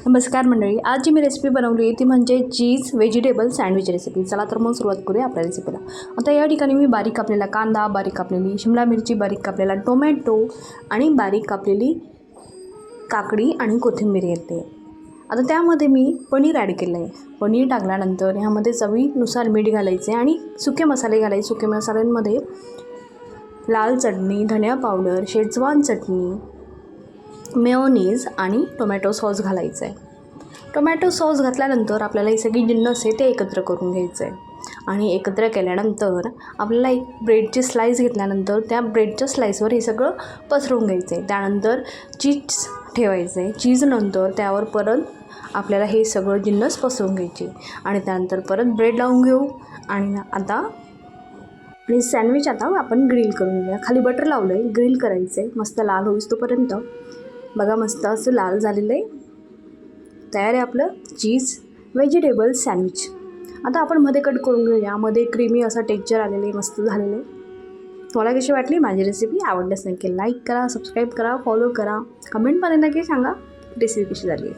नमस्कार मंडळी, आज जी मी रेसिपी बनवली ती म्हणजे चीज व्हेजिटेबल सँडविच रेसिपी। चला तर मग सुरुवात करूया आपल्या रेसिपीला। आता या ठिकाणी मी बारीक कापलेला कांदा, बारीक कापलेली शिमला मिरची, बारीक कापलेला टोमॅटो आणि बारीक कापलेली काकडी आणि कोथिंबीर घेतली। आता त्यामध्ये मी पनीर ॲड केलं आहे। पनीर टाकल्यानंतर ह्यामध्ये चवीनुसार मीठ घालायचे आणि सुके मसाले घालायचे। सुके मसाल्यांमध्ये लाल चटणी, धनिया पावडर, शेजवान चटणी, मेयोनीज आणि टोमॅटो सॉस घालायचं आहे। टोमॅटो सॉस घातल्यानंतर आपल्याला ही सगळी जिन्नस आहे ते एकत्र करून घ्यायचं आहे आणि एकत्र केल्यानंतर आपल्याला एक ब्रेडची स्लाईस घेतल्यानंतर त्या ब्रेडच्या स्लाईसवर हे सगळं पसरवून घ्यायचं आहे। त्यानंतर चीज ठेवायचं आहे। चीजनंतर त्यावर परत आपल्याला हे सगळं जिन्नस पसरवून घ्यायचे आणि त्यानंतर परत ब्रेड लावून घेऊ आणि सँडविच आता आपण ग्रिल करून घेऊया। खाली बटर लावलं आहे, ग्रिल करायचं आहे मस्त लाल होईस तोपर्यंत। बघा मस्त असं लाल झालेलं आहे। तयार आहे आपलं चीज व्हेजिटेबल सँडविच। आता आपण मध्ये कट करून घेऊया। मध्ये क्रीमी असा टेक्स्चर आलेले मस्त झालेले। तुम्हाला कशी वाटली माझी रेसिपी? आवडल्यास नक्की लाईक करा, सबस्क्राईब करा, फॉलो करा, कमेंटमध्ये नक्की सांगा रेसिपी कशी झाली।